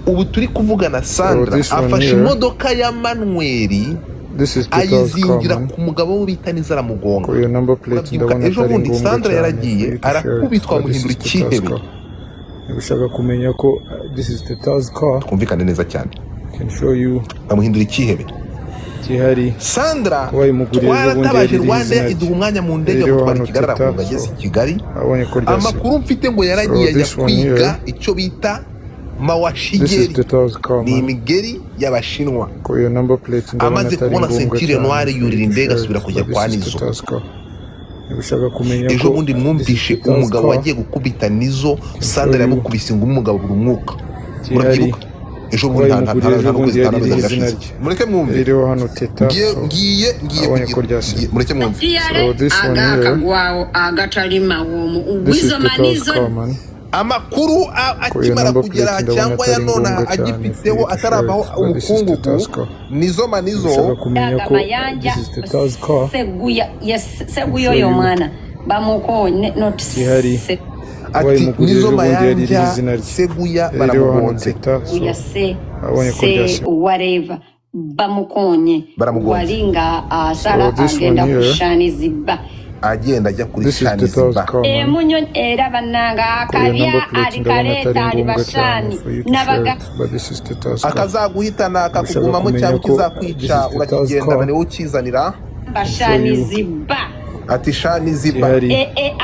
ubu turi kuvugana Sandra afashe imodoka ya Manuel ayizingira ku mugabo we bita Nizara Mugonga. Ejo bundi Sandra yaragiye arakubitwa muhindura ikihebe. Ushaka kumenya ko this is the Taz car. Kumvikane neza cyane. Can show you. Amuhindura ikihebe. Kihari. Sandra twaratabaje Rwanda iduha umwanya mu ndege gutwara Kigali arakunga ageze i Kigali. Amakuru mfite ngo yaragiye ajya kwiga icyo bita mawashigeri ni imigeri y'Abashinwa. Amaze kubona sentire noire yurira indege asubira kujya kwa Nizo. Ejo bundi mwumvishe umugabo wagiye gukubita Nizo, Sandra yamukubise ngo umugabo buri umwuka. Murabyibuka ejo bundi nta n'ukwezi birashize. Mureke mwumve. Ngiye mureke mwumve. Agakagwawo agatalima womu ubwizomanizo amakuru akimara kugera cyangwa yanona agifiteho ataravaho umukungugu Nizo manizo amayanja seguyo yo mwana bamuko notice ati Nizo mayanja seguya baramugonze uyase whatever bamukonye walinga asala agenda kushaniziba agenda ajya kuri Shaniziba munyo era bananga akabya alikareta alibashani nabaga akazaguhitana akakugumamo cyangwa kizakwica urakigenda bane ukizanira Shaniziba ati Shaniziba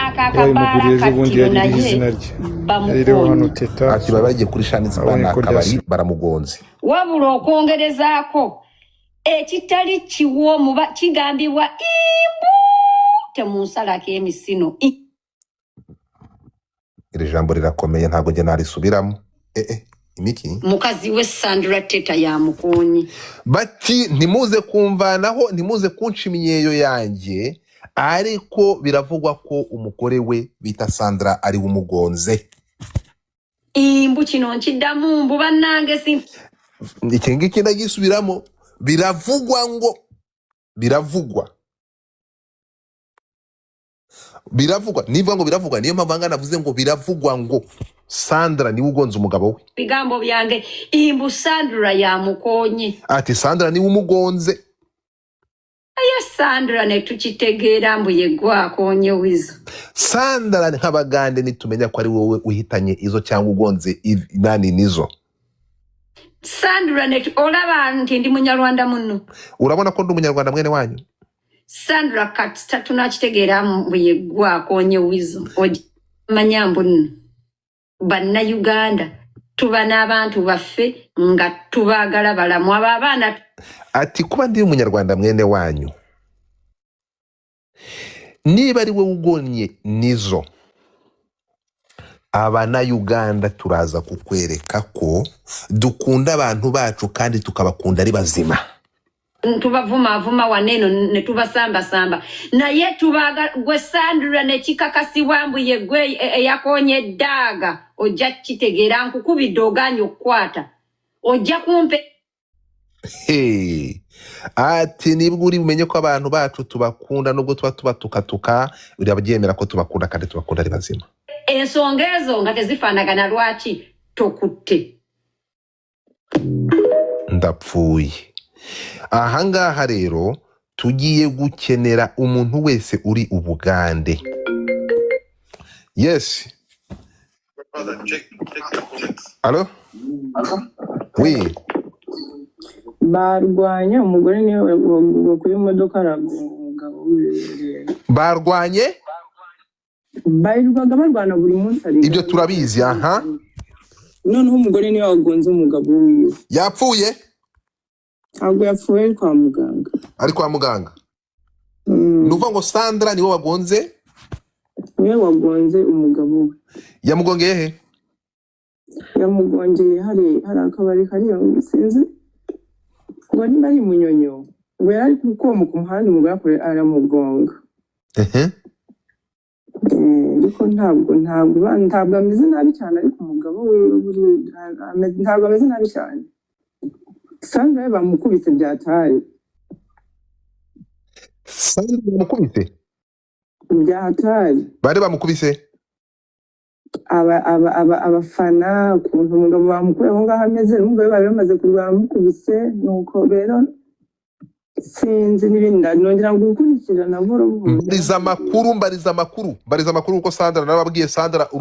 akakabara katiro naye bamukonye ati babagiye kuri Shaniziba nakabari baramugonze waburo okongerezako ekitali kiwo muba kigambibwa imbu musala kemisino iri jambo rirakomeye ntago nge narisubiramo imiki mukazi we Sandra Teta yamukonye bati ntimuze kumvanaho ntimuze kunca imyeyo yanjye ariko biravugwa ko umugore we bita Sandra ari umugonze imbu kino nkidamu mbu banange si iki ngiki ndagisubiramo biravugwa ngo biravugwa nivuga ngo biravugwa niyo mpamvu navuze ngo biravugwa ngo Sandra niwe ugonze umugabo we bigambo byange imbu Sandra yamukonye ati Sandra niwe umugonze aya Sandra ne tukitegera mbuye gwakonye wizo Sandra nk'abagande nitumenya ko ari wowe uhitanye izo cyangwa ugonze nani Nizo Sandra ne olaba ndi munyarwanda muno urabona ko ndi umunyarwanda mwene wanyu Sandra katita tunakitegera mbuye gwakonye wizo manyambo banna Uganda tuba n'abantu baffe nga tubagala balamu abana ati kuba ndi umunyarwanda mwene wanyu niba ari we ugonye Nizo abana Uganda turaza kukwereka ko dukunda abantu bacu kandi tukabakunda ari bazima tubavuma waneno ne tubasamba naye tubaga gwe Sandra ne kikakasi wambuye gwe yakonye daga ojja kitegera nkukubidoganya okwata ojja kumpe ati nibwo uri bumenye ko abantu bacu tubakunda nubwo tuba tubatukatuka uri abagyemera ko tubakunda kandi tubakunda ari bazima ensongezo nga tezifanagana lwaki tokutte ndapfuye ahangaha rero tugiye gukenera umuntu wese uri ubugande yes Allo oui barwanya umugore niwe kuri imodoka umugabo barwanye barwana buri munsi ibyo turabizi aha noneho umugore niwe wagonze umugabo wiwe yapfuye ntabwo yapfuye kwa muganga ari kwa muganga nuvuga ngo Sandra niwe wagonze umugabo we yamugongeye he yamugongeye hari akabari kariyo sinzi ngo niba ari munyonyo ngo yari kukomo ku muhanda umugabo aramugonga ariko ntabwo ameze nabi cyane ariko umugabo we ntabwo ameze nabi cyane Sandra bamukubise byataye Sandra bamukubise byataye bari bamukubise abafana ukuntu umugabo bamukuye aho ngaho ameze n'umugabo bari bamaze kurwara mukubise nuko rero sinzi n'ibindi nongera ngo gukurikirana buhoro buhoro. mbariza amakuru uko Sandra nababwiye Sandra u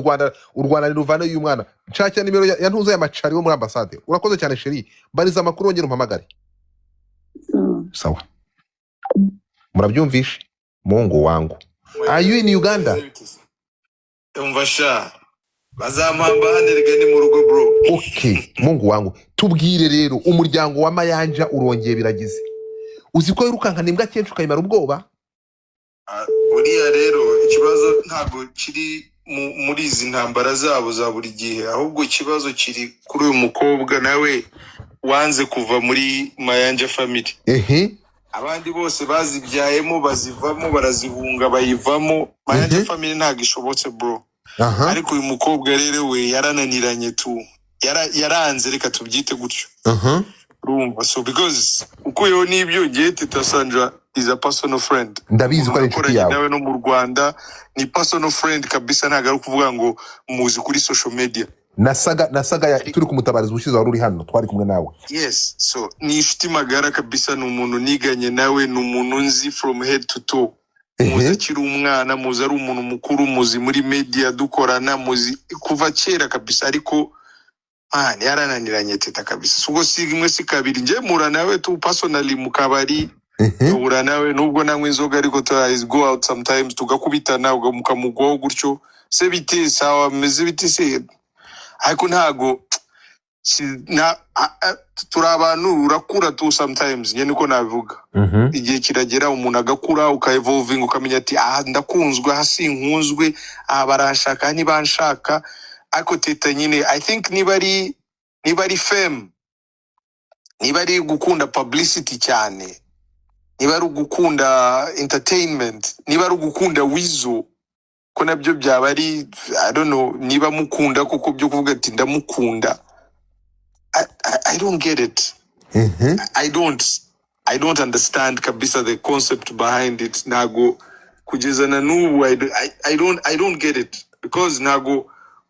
Rwanda niruvane uyu mwana nshakira nimero ya ntuza ya Macari wo muri ambasade. Urakoze cyane Sheri, mbariza amakuru wongera umpamagare. Sawa, murabyumvishe Mungu wangu. Are you in Uganda? Umvasha bazampamba hanerega ni mu rugo bro. Okay, Mungu wangu tubwire rero umuryango wa Mayanja urongeye biragize. Uzi ko yirukankana imbwa kenshi ukayimara ubwoba? Buriya rero ikibazo ntabwo kiri muri izi ntambara zabo za buri gihe, ahubwo ikibazo kiri kuri uyu mukobwa nawe wanze kuva muri Mayanja family. Abandi bose bazibyayemo bazivamo barazihunga bayivamo. Mayanja family ntabwo ishobotse bro. Ariko uyu mukobwa rero we yarananiranye tu, yaranze reka tubyite gutyo. Rumva so because uko yo nibyo gihe Teta Sandra is a personal friend. Ndabizi ko ari inshuti yawe. Nawe no mu Rwanda ni personal friend kabisa, ntago ari kuvuga ngo muzi kuri social media. Nasaga turi kumutabariza ubushize wari uri hano twari kumwe nawe. Yes, so ni inshuti magara kabisa, ni umuntu niganye nawe, ni umuntu nzi from head to toe. Muzi akiri umwana, muzi ari umuntu mukuru, muzi muri media dukorana, muzi kuva kera kabisa, ariko yarananiranye Teta kabisa. Sugo simwe si kabiri nje mura nawe tu personally mukabari. Mura nawe nubwo namwe inzoga ariko go out sometimes tugakubitana mukamugwaho gutyo se biti sawa meze biti se, ariko ntago turi abantu urakura tu sometimes nyene niko nabivuga. Igihe kiragera umuntu agakura ukaevolving ukamenya ati ndakunzwe hasi nkunzwe barashaka ntibanshaka. Ariko Teta nyine I think niba ari fame, niba ari gukunda publicity cyane, niba ari gukunda entertainment, niba ari gukunda Weasel, ko nabyo byaba ari I don't know niba mukunda kuko byo kuvuga ati ndamukunda. I don't get it. I don't understand kabisa the concept behind it. Nago kugeza na n'ubu I don't get it because nago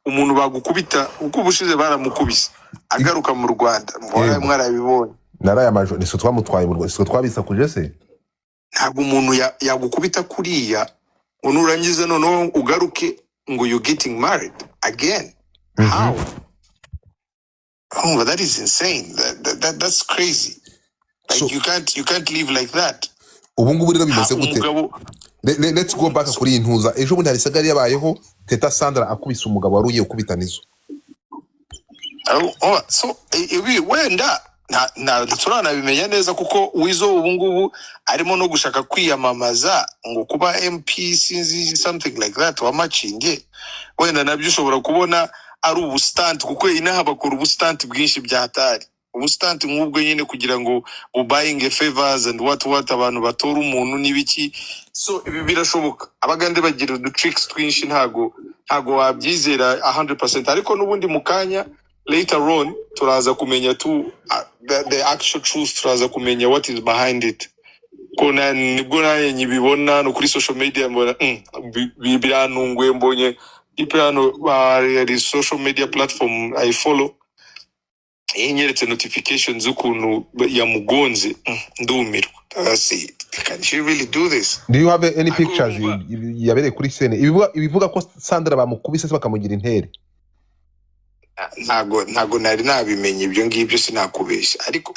umuntu bagukubita uko bushize baramukubise agaruka mu Rwanda mwarabibonye naraya majo niso twamutwaye mu Rwanda, niso twabisakuje se. Ntabwo umuntu yagukubita kuriya unurangiza noneho ugaruke ngo you getting married again. How? Oh, that is insane. That's crazy. Like so, you can't live like that. Ubu ngubu rero bimeze gute? Let's go back kuri intuza. Ejo bundi hari sagari yabayeho Teta Sandra akubise umugabo wari ugiye ukubitanizo. So ibi wenda na turana bimenya neza kuko Weasel ubu ngubu arimo no gushaka kwiyamamaza ngo kuba MP sinzi something like that wamacinge. Wenda nabyo ushobora kubona ari ubustanti kuko inaha bakora ubustanti bwinshi byahatari. Ubustanti nk'ubwo nyine kugira ngo buying favors and what abantu batora umuntu nibiki. So ibi birashoboka. Abagande bagira udutricks twinshi ntago wabyizera 100%, ariko nubundi mukanya later on turaza kumenya tu the actual truth, turaza kumenya what is behind it. Kona nibwo naye nyibibona no kuri social media mbona biranungwe mbonye ipano ari social media platform I follow inyeretse notifications ukuntu yamugonze ndumirwa. See, can she really do this? Do you have any pictures yabere kuri scene ibivuga ko Sandra bamukubise bakamugira intere? Ntago nari nabimenye ibyo ngibyo sinakubesha, ariko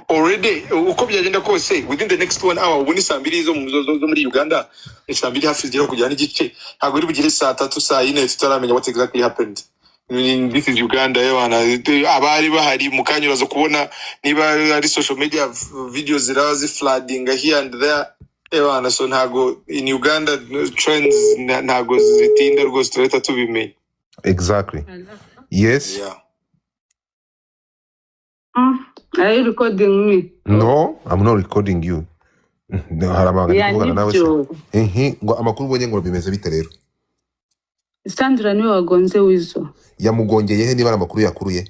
already uko byagenda kose within the next 1 hour ubuni saa 2 zo muri Uganda, saa 2 hafi zigera kujyana igice, ntago iri bugire saa 3 saa 4 tutaramenya what exactly happened. This is Uganda yabana abari bahari mukanya uraza kubona niba ari social media videos zirazi flooding here and there yabana. So ntago in Uganda trends ntago zitinda rwose tureta tubimenye. Exactly. Yes. Yeah. Are you recording me? No, I'm not recording you. Ngo amakuru ubonye ngo bimeze bite rero? Sandra niwe wagonze Weasel. Yamugongeye he niba amakuru yakuruye?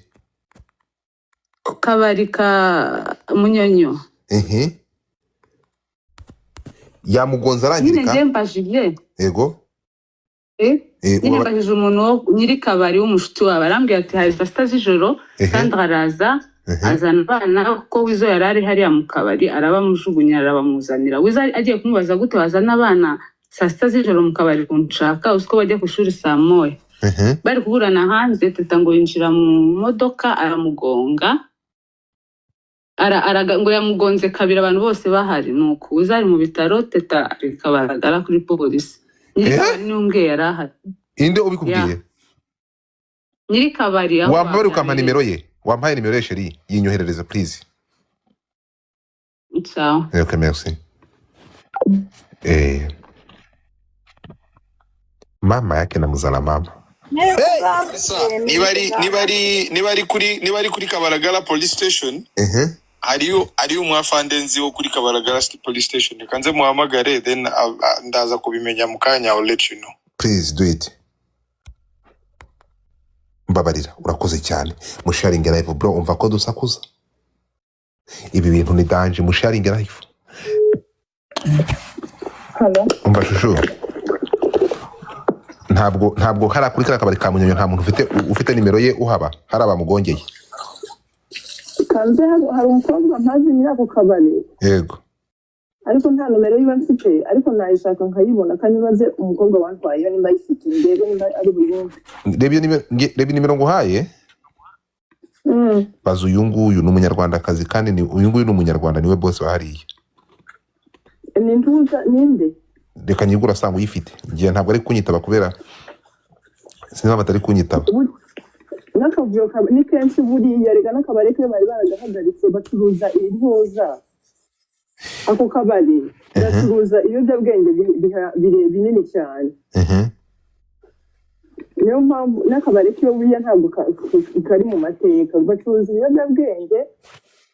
Kabari ka Munyonyo. Yamugonza arangirika? Nyine mbashije. Yego. nyine mbajije umuntu nyiri kabari w'umushuti wabo arambwira ati hari saa sita z'ijoro kandi araza azana abana ko Wizo yarari hariya mu kabari arabamujugunya arabamuzanira. Wizo agiye kumubaza gute wazana abana saa sita z'ijoro mu kabari kunshaka usko bajya ku ishuri saa moya. Bari kuburana hanze Teta ngo yinjira mu modoka aramugonga ngo yamugonze kabiri abantu bose bahari nuko Wizo ari mu bitaro Teta bikabaragara kuri polisi. Nyiri kabari n'umbwe yarahari. Inde ubikubwiye? Nyiri kabari aho. Wambaye ukampa nimero ye. Wampaye nimero ye Sheri yinyoherereza please. Ciao. Okay, merci. Mama yake namuzana mama. Niba ari kuri Kabaragala police station. Hariyo umwafandenzi wo kuri Kabaragala police station. Kanze muhamagare then ndaza kubimenya mukanya I'll let you know. Please do it. Mbabarira urakoze cyane. Musharinga live bro umva ko dusakuza. Ibi bintu ni danger musharinga live. Hello. Umva shushu. Ntabwo kara kuri kabari ka Munyonyo nta muntu ufite nimero ye uhaba haraba mugongeye. Kanze hari umukobwa mpazi nyirako kabari. Yego. Ariko nta numero yiwe mfite ariko nayishaka nkayibona kanyibaze umukobwa wantwaye nimba ifite ndebe nimba ari buyumve. Rebi nimero nguhaye? Bazu uyunguyu n'umunyarwanda kazi kandi ni uyunguyu n'umunyarwanda niwe boss wahariye. Ni ntuza ninde? Reka nyigura sanga uyifite. Ngiye ntabwo ari kunyitaba kubera sinaba batari kunyitaba. Nakavyo ni kenshi buriya rega n'akabareke bari baragahagaritse bacuruza intoza. Ako kabari bacuruza ibiyobyabwenge binini cyane. Niyo mpamvu n'akabareke buriya ntabwo kari mu mateka bacuruza ibiyobyabwenge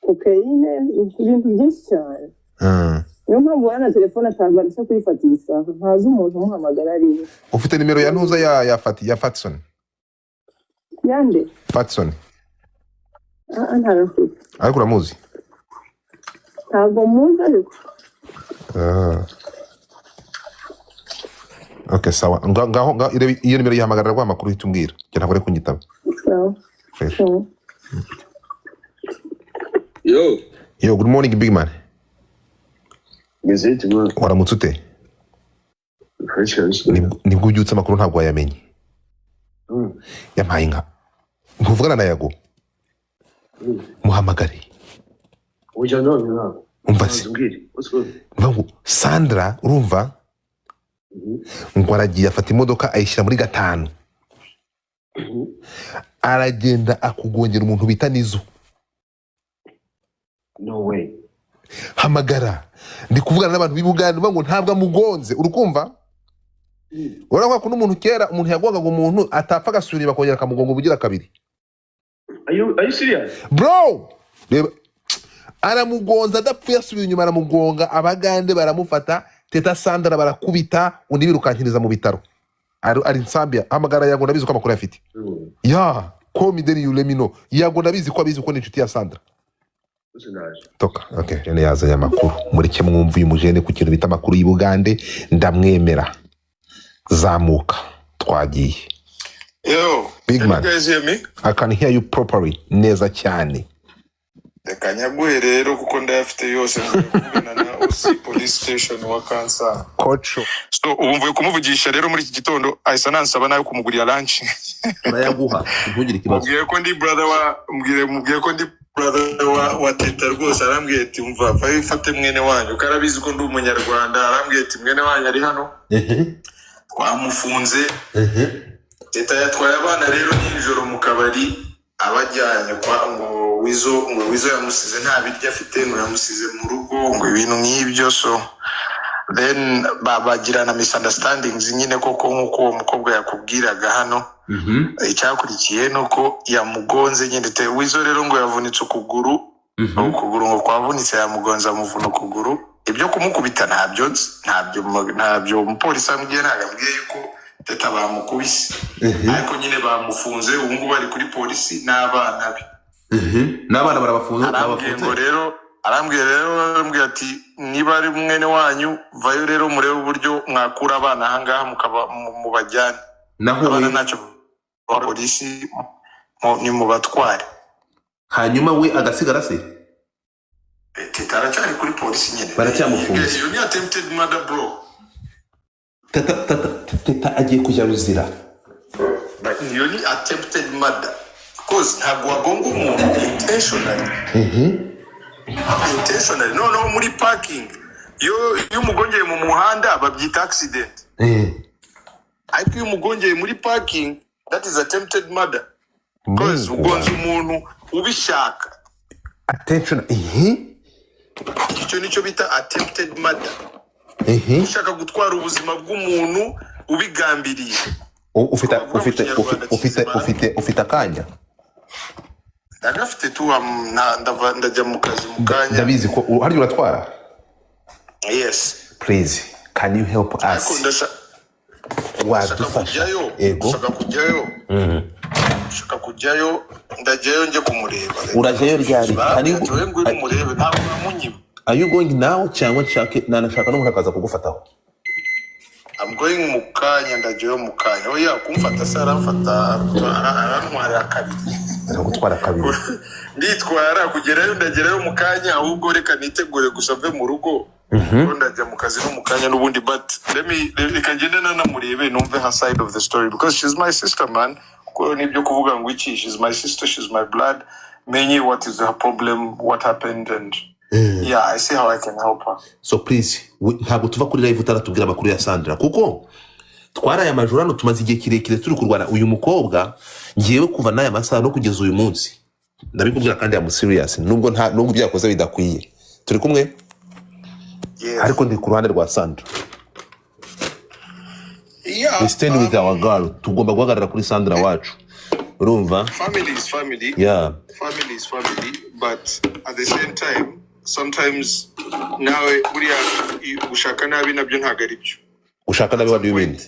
kokaine ibintu byinshi cyane. Niyo mpamvu wana telefone atabarisa kuyifatira isaha ntazi umuntu umuhamagara ari. Ufite nimero ya ntuza ya Fatson? Yande? Fatson. Ntarafite. Ariko uramuzi? Ntabwo muzi ariko. Okay, sawa. Ngaho iyo nimero yihamagarira kwa makuru hitumbwira. Ntabwo ari kunyitaba. Sawa. Yo, good morning big man. Gazeti man. Waramutse ute? Nibwo ubyutse amakuru ntabwo wayamenye. Yampaye inka. Ntuvugana na Yago. Muhamagare. Oya none umva se. Ngo Sandra urumva? Ngo aragiye afata imodoka ayishyira muri 5. Aragenda akugongera umuntu bita Nizo. No way. Hamagara. Ndi kuvugana n'abantu b'Ibuganda ngo ntabwo amugonze. Urukumva? Urabona ko n'umuntu kera umuntu yagongaga umuntu atapfa gasubira bakongera akamugonga ubugira kabiri. Are you serious? Bro! Aramugonza adapfuye asubira inyuma aramugonga abagande baramufata Teta Sandra barakubita undi birukankiriza mu bitaro. Ari Nsambia hamagara Yago ndabizi ko amakuru afite. Ya, call me then you let me know. Yago ndabizi ko abizi ko ni inshuti ya Sandra. Toka, okay, rene yaza ya makuru. Mureke mwumva uyu mujene ku kintu bita makuru y'Ibugande ndamwemera. Zamuka twagiye. Yo, big man. You guys hear me? I can hear you properly. Neza cyane. Kanyaguhe rero kuko ndafite yose kuvugana na OC police station wa Kansa. Kocho. So umvuye kumuvugisha rero muri iki gitondo ahisa nansaba nayo kumugurira lunch. Urayaguha ntugire ikibazo. Mubwiye ko ndi brother wa Teta rwose arambwiye ati umva fate mwene wanyu karabizi ko ndi umunyarwanda arambwiye ati mwene wanyu ari hano. Twamufunze. Teta yatwaye abana rero nijoro mu kabari abajyanye kwa ngo Wizo yamusize nta biryo afite ngo yamusize mu rugo ngo ibintu nk'ibyo so then babagirana misunderstandings nyine koko nkuko uwo mukobwa yakubwiraga hano. Icyakurikiye nuko yamugonze nyine Wizo rero ngo yavunitse ukuguru ngo kwavunitse yamugonza muvuna ukuguru ibyo kumukubita ntabyo umupolisi ambwiye nagambwiye yuko Teta bamukubise ariko nyine bamufunze ubu ngubu bari kuri polisi n'abana be. N'abana barabafunze ngo rero arambwira rero ati niba ari mwene wanyu vayo rero murebe uburyo mwakura abana ahangaha mukaba mu bajyane naho abana ntacyo polisi ni mu batware. Hanyuma we agasigara se Teta aracyari kuri polisi nyine baracyamufunze. Iyo ni attempted murder bro. Teta agiye kujya ruzira. Iyo ni attempted murder because ntabwo wagonga umuntu intentionally. Intentionally no muri parking iyo umugongeye mu muhanda babyita accident. Ariko iyo umugongeye muri parking that is attempted murder because ugonze umuntu ubishaka. Attention. Icyo nicyo bita attempted murder. Ushaka gutwara ubuzima bw'umuntu ubigambiriye. Ufite akanya. Ndagafite tu ndajya mu kazi mu kanya. Ndabizi ko hari uratwara. Yes. Please, can you help us? Wadufasha. Shaka kujyayo ndajyayo nje kumureba. Urajyayo ryari? Are you going now cyangwa nashaka no murakaza kugufataho? I'm going mukanya ndajyayo mukanya. Oya kumfata sara mfata arantwara kabiri. Ndagutwara kabiri. Nditwara kugerayo ndagerayo mukanya ahubwo reka nitegure gusave mu rugo. Ndajya mu kazi no mukanya n'ubundi but reka ngende namurebe numve her side of the story because she's my sister man. Kuko nibyo kuvuga ngo iki she's my sister, she's my blood. Menye what is her problem, what happened and yeah, I see how I can help her. So please, ntabwo tuva kuri live utaratubwira amakuru ya Sandra kuko twaraye amajoro tumaze igihe kirekire turi kurwana uyu mukobwa ngiyewe kuva n'aya masaha no kugeza uyu munsi. Ndabikubwira kandi ya serious nubwo byakoze bidakwiye. Turi kumwe? Yes. Ariko ndi ku ruhande rwa Sandra. Yeah. We stand with our girl. Tugomba guhagarara kuri Sandra wacu. Urumva? Family is family. Yeah. Family is family, but at the same time sometimes nawe buriya gushaka nabi nabyo ntago ari byo. Ushaka nabi what do you mean?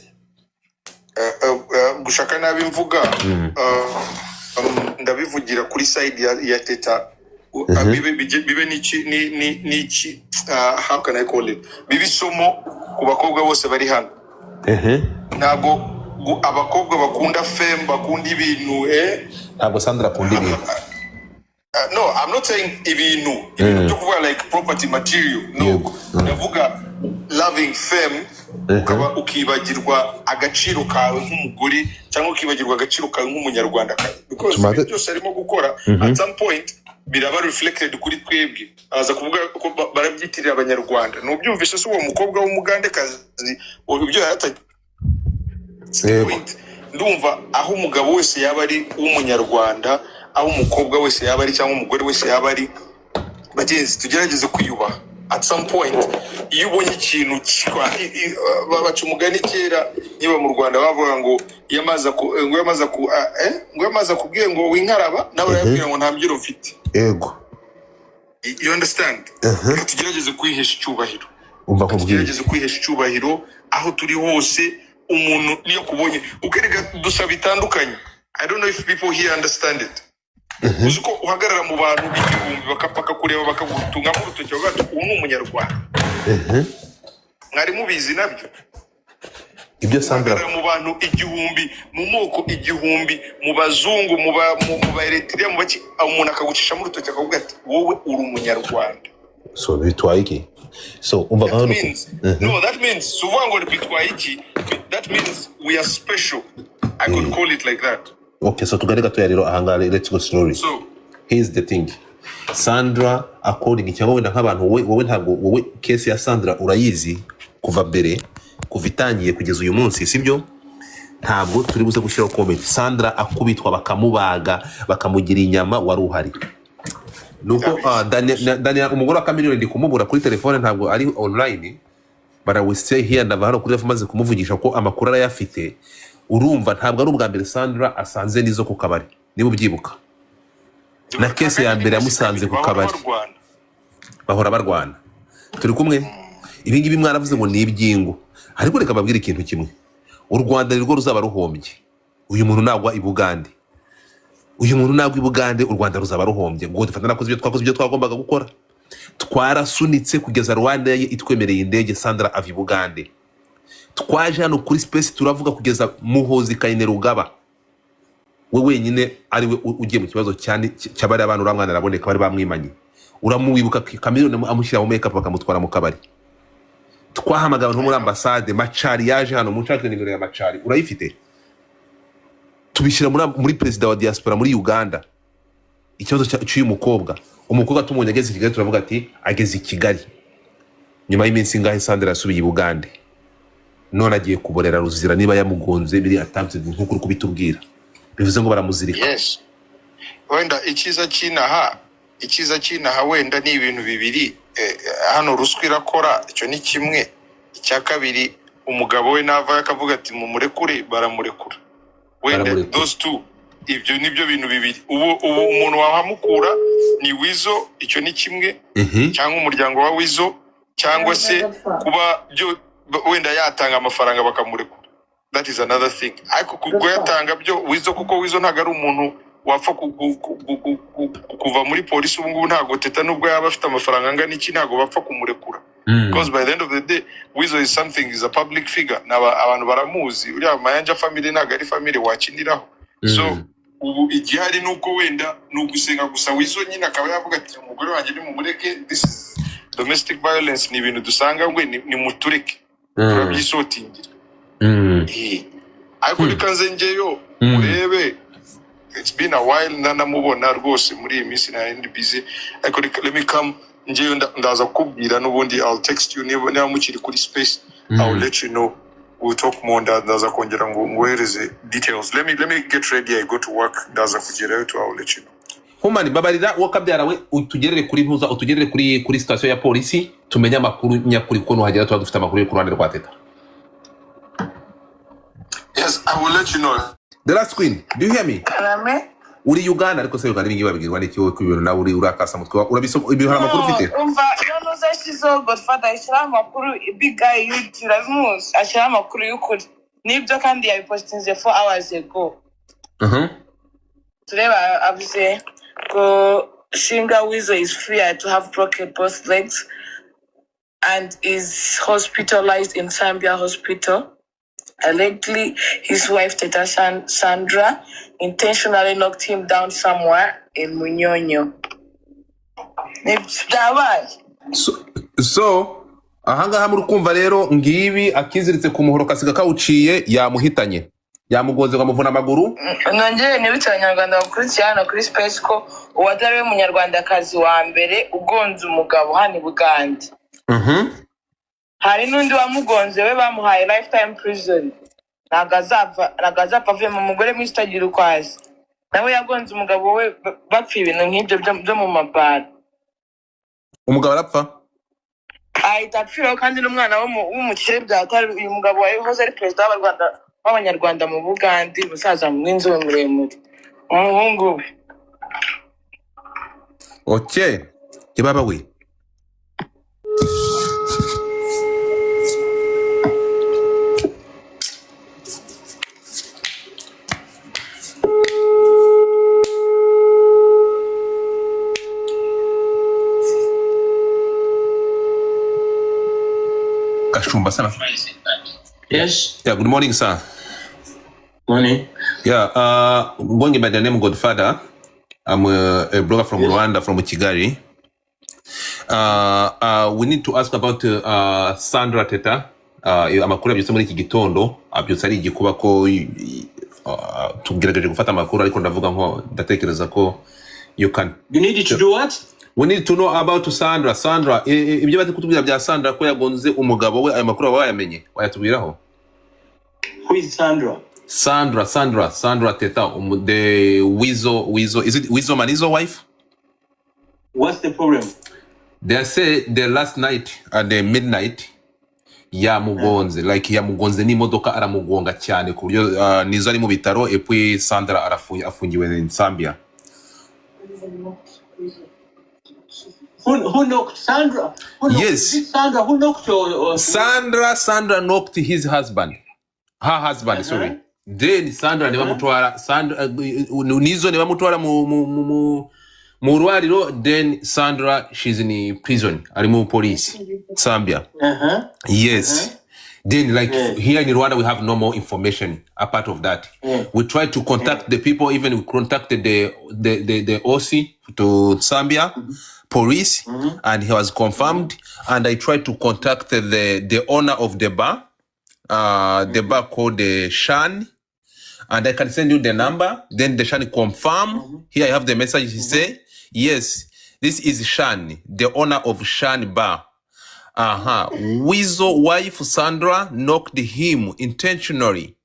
Gushaka nabi mvuga ndabivugira kuri side ya Teta. Bibe niki how can I call it? Bibi somo ku bakobwa bose bari hano. Ntabwo abakobwa bakunda fame bakunda ibintu ntabwo Sandra akunda ibintu. No, I'm not saying ibintu byo kuvuga like property material. No, ndavuga loving fame. Ukibagirwa agaciro kawe nk'umugore cyangwa ukibagirwa agaciro kawe nk'umunyarwanda because byose arimo gukora at some point biraba reflected kuri twebwe aza kuvuga ko barabyitirira abanyarwanda n'ubyumvishe se uwo mukobwa w'umugande kazi ibyo yataye ndumva aho umugabo wese yaba ari w'umunyarwanda aho umukobwa wese yaba ari cyangwa umugore wese yaba ari bagenzi tugerageze kuyubaha. At some point iyo ubonye ikintu babaca umugani kera niba mu Rwanda bavuga ngo yamaza kubwiye ngo winkaraba nawe yabwira ngo nta mbyiro mfite. Yego. You understand? Tugerageze kwihesha icyubahiro. Umva ko tugerageze kwihesha icyubahiro aho turi hose umuntu niyo kubonye ukerega dusaba bitandukanye. I don't know if people here understand it. Uzuko uhagarara mu bantu igihumbi bakakureba bakagutunga mu rutoki bagato uwo umunyarwanda. Mwari mubizi nabyo. Ibyo Sandra mu bantu igihumbi mu moko igihumbi mu bazungu mu ba Eritrea mu baki umuntu akagucisha mu rutoki akavuga ati wowe uri umunyarwanda. So bitwaye iki? So umva no that means suvuga ngo bitwaye iki? That means we are special. I could call it like that. Okay, so tugarega to yariro ahangara let's go slowly. So here's the thing. Sandra according cyangwa wenda nk'abantu wowe ntabwo wowe case ya Sandra urayizi kuva mbere kuvitangiye kugeza uyu munsi sibyo? Ntabwo turi buze gushiraho comment. Sandra akubitwa bakamubaga bakamugira inyama wari uhari. Nuko Daniel umugore wa Kamiliyoni ndi kumubura kuri telefone ntabwo ari online. But I will stay here ndavahano kuri telefone maze kumuvugisha ko amakuru arayafite. Urumva ntabwo ari ubwa mbere Sandra asanze nizo ku kabari niba ubyibuka na case ya mbere yamusanze ku kabari bahora barwana. Turi kumwe ibi ngibi mwaravuze ngo ni ibyingo ariko reka babwire ikintu kimwe u Rwanda nirwo ruzaba ruhombye. Uyu muntu nagwa i Bugande u Rwanda ruzaba ruhombye ngo dufatana nakoze ibyo twakoze ibyo twagombaga gukora Twarasunitse kugeza Rwanda itwemereye indege Sandra ava i Bugande. Twaje hano kuri space turavuga kugeza Muhozi Kainerugaba. We wenyine ari we ugiye mu kibazo cyane cyabari abantu uramwana araboneka bari bamwimanye. Uramuwibuka Cameroon amushyira mu makeup bakamutwara mu kabari. Twahamagara abantu muri ambassade Machari yaje hano mucake nimero ya Machari urayifite? Tubishyira muri president wa diaspora muri Uganda. Ikibazo cy'uyu umukobwa tumunye ageze i Kigali turavuga ati ageze i Kigali. Nyuma y'iminsi ngahe Sandra yasubiye i Bugande. None agiye kuborera Ruzira niba yamugonze biri attempted nk'uko kubitubwira. Bivuze ngo baramuzirika. Yes. Wenda ikiza cyinaha wenda ni ibintu bibiri. Hano ruswa irakora icyo ni kimwe. Icya kabiri umugabo we nava yakavuga ati mumurekure baramurekura. Wenda those two ibyo nibyo bintu bibiri. Ubu umuntu wahamukura ni Wizo icyo ni kimwe cyangwa umuryango wa Wizo cyangwa se kuba byo wenda yatanga amafaranga bakamurekura. That is another thing. Ariko kuko yatanga byo Wizo kuko Wizo ntago ari umuntu wapfa kuva muri polisi ubu ngubu ntago Teta nubwo yaba afite amafaranga angana iki ntago bapfa kumurekura. Because by the end of the day Wizo is something, is a public figure. Abantu baramuzi uriya Mayanja family ntago ari family wakiniraho. So ubu igihari nuko wenda nugusenga gusa Wizo nyine akaba yavuga ati umugore wanjye ni mumureke, this is domestic violence, ni ibintu dusanga ngwe ni mutureke turabyisotingira. Ariko rikanze ngeyo urebe it's been a while nanamubona rwose muri iyi minsi na ndi busy. Ariko let me come ngeyo ndaza kubwira n'ubundi I'll text you niba mukiri kuri space. I'll let you know. We'll talk more. Ndaza kongera ngohereze details. Let me get ready. I go to work. Ndaza kugerayo to I'll let you know. Humani babarira wakabyara we utugerere kuri ntuza utugerere kuri station ya polisi tumenya amakuru nyakuri ko no hagera dufite amakuru ku ruhande rwa Teta. Yes, I will let you know. The last queen, do you hear me? Karame. Uri Uganda ariko se Uganda bingi babigirwa n'iki wowe ku bintu na uri urakasa mutwe urabisoma ibihara amakuru ufite? Umva yo no zashizo Godfather ishira amakuru big guy YouTube Ramus ashira amakuru y'ukuri. Nibyo kandi yabipostinze 4 hours ago. Tureba avuze ko Shinga Wizo is feared to have broken both legs and is hospitalized in Zambia hospital. Allegedly, his wife Teta Sandra intentionally knocked him down somewhere in Munyonyo. So ahangaha muri kumva rero ngibi akiziritse ku muhoro kasiga kawuciye yamuhitanye yamugoze ngamuvuna amaguru. Nongeye nibitse Abanyarwanda bakurikirana kuri space ko uwatari we Munyarwandakazi wa mbere ugonze umugabo hani Bugande. Hari n'undi wamugonze we bamuhaye lifetime prison. Nagazapfa avuye mu mugore mwisi utagira ukwazi. Nawe yagonze umugabo we bapfa ibintu nk'ibyo byo mu mabara. Umugabo arapfa? Ahita apfiraho kandi n'umwana w'umukire byatari uyu mugabo wahoze ari president w'Abanyarwanda mu Bugande musaza mw'inzobe muremure. Umuhungu we. Okay. Kibaba we. Yes. Yeah, good morning, sir. Morning. Yeah, going by the name Godfather. I'm a blogger from Rwanda, from Kigali. We need to ask about Sandra Teta. Amakuru yabyutse muri iki gitondo, abyutse ari igikuba ko tugerageje gufata amakuru ariko ndavuga nko ndatekereza ko you need to do what? We need to know about Sandra. Sandra, ibyo bati kutubwira bya Sandra ko yagonze umugabo we ayo makuru aba yamenye. Wayatubwiraho? Who is Sandra? Sandra Teta, the Wizo, is it Wizo Manizo wife? What's the problem? They say the last night at the midnight yamugonze, like yamugonze n'imodoka aramugonga cyane ku buryo nizo ari mu bitaro et puis Sandra afungiwe in Zambia. Who knocked Sandra? Yes. Sandra, who knocked your Sandra knocked his husband. Her husband, sorry. Then Sandra niba mutwara Sandra nizo niba mutwara mu Murwariro, then Sandra, she's in prison. Arimu police. Zambia. Yes. Then here in Rwanda, we have no more information apart of that. We tried to contact the people, even we contacted the OC to Zambia police, and he was confirmed. And I tried to contact the owner of the bar called the Shan. And I can send you the number. Then the Shan confirm. Here I have the message. He say, yes, this is Shan, the owner of Shan Bar. Weasel wife Sandra knocked him intentionally.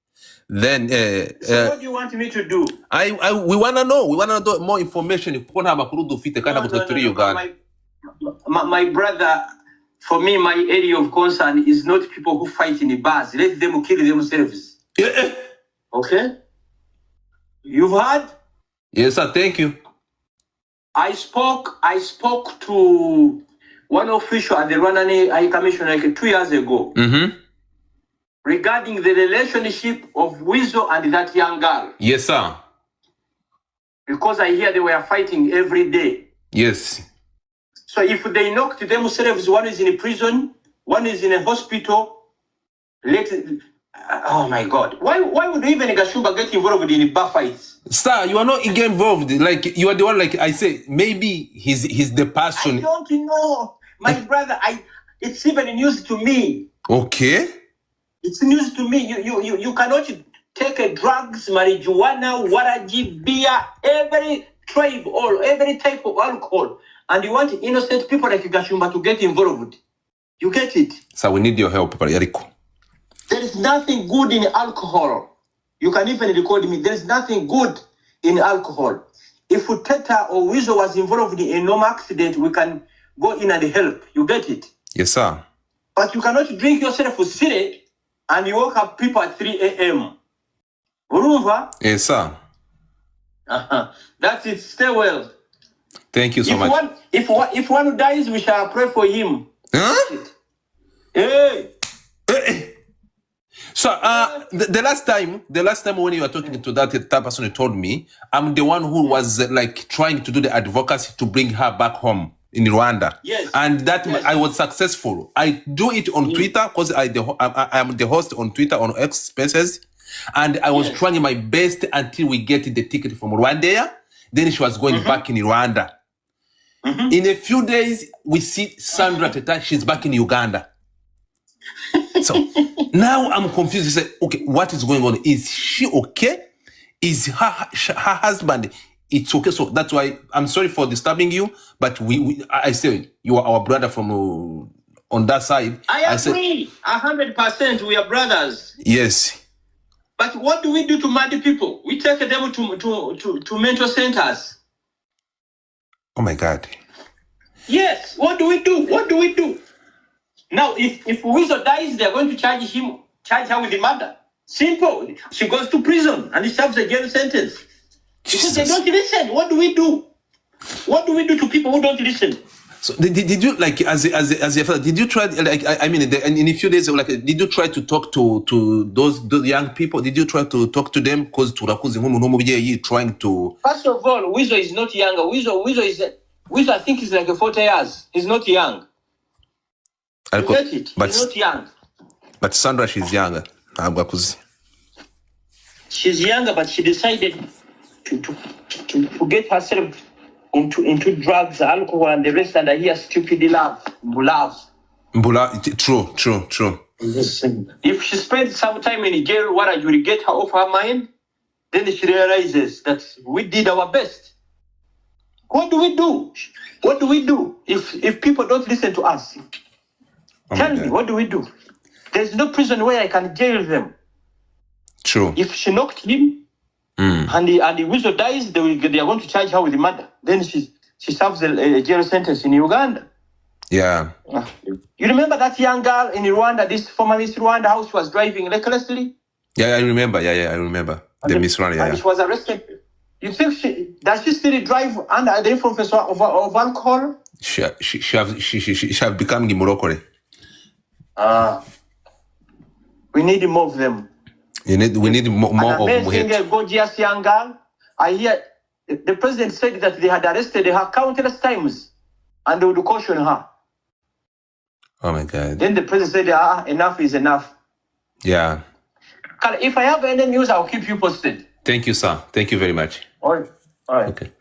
Then so what do you want me to do? We wanna know more information. My brother, for me, my area of concern is not people who fight in the bars. Let them kill themselves. Okay? You've heard? Yes, sir. Thank you. I spoke to one official at the Rwanda High Commission like 2 years ago regarding the relationship of Weasel and that young girl. Yes, sir. Because I hear they were fighting every day. Yes. So if they knocked themselves, one is in prison, one is in a hospital, oh my God. Why would even Gashumba get involved in bar fights? Sir, you are not involved. Like, you are the one, like I say, maybe he's the person. I don't know. My brother, it's even news to me. Okay. It's news to me. You cannot take a drugs, marijuana, waraji, beer, every tribe or every type of alcohol, and you want innocent people like Gashumba to get involved. You get it? So we need your help, Yariko. There is nothing good in alcohol. You can even record me. There is nothing good in alcohol. If Teta or Weasel was involved in a normal accident, we can go in and help. You get it? Yes, sir. But you cannot drink yourself for silly and you wake up people at 3 a.m. Urumva? Yes, sir. That's it. Stay well. Thank you so much. If one dies, we shall pray for him. Huh? Hey. So the last time when you were talking to that person, you told me I'm the one who was like trying to do the advocacy to bring her back home in Rwanda. Yes. And that I was successful. I do it on Twitter because I am the host on Twitter on X Spaces, and I was trying my best until we get the ticket from Rwanda. Then she was going back in Rwanda. In a few days, we see Sandra Teta. She's back in Uganda. So now I'm confused. I say, okay, what is going on? Is she okay? Is her husband? It's okay. So that's why I'm sorry for disturbing you, but I say you are our brother from on that side. I agree 100%. We are brothers. Yes. But what do we do to mad people? We take them to mental centers. Oh my God. Yes. What do we do? What do we do? Now, if Weasel dies, they're going to charge her with the murder. Simple. She goes to prison and she serves a jail sentence. Because they don't listen. What do we do? What do we do to people who don't listen? So did you like as a father? Did you try like I mean in a few days like did you try to talk to those young people? Did you try to talk to them because trying to? First of all, Weasel is not younger. Weasel I think is like 40 years. He's not young. You get it? He's not young. But Sandra, she's younger. She's younger, but she decided to get herself into drugs, alcohol, and the rest, and I hear stupid love. True. Listen, if she spends some time in jail, what you will get her off her mind, then she realizes that we did our best. What do we do? What do we do if people don't listen to us? Tell me, what do we do? There's no prison where I can jail them. True. If she knocked him and the Weasel dies, they are going to charge her with murder. Then she serves a jail sentence in Uganda. Yeah. You remember that young girl in Rwanda, this former Miss Rwanda, how she was driving recklessly? Yeah, I remember. Yeah, I remember. The Miss Rwanda, and she was arrested. You think does she still drive under the influence of alcohol? She have become Morocco. We need more of them. We need more of them. Amazing, gorgeous young girl. I hear The president said that they had arrested her countless times and they would caution her. Oh my God. Then the president said, enough is enough. Yeah. If I have any news, I'll keep you posted. Thank you, sir. Thank you very much. All right. Okay.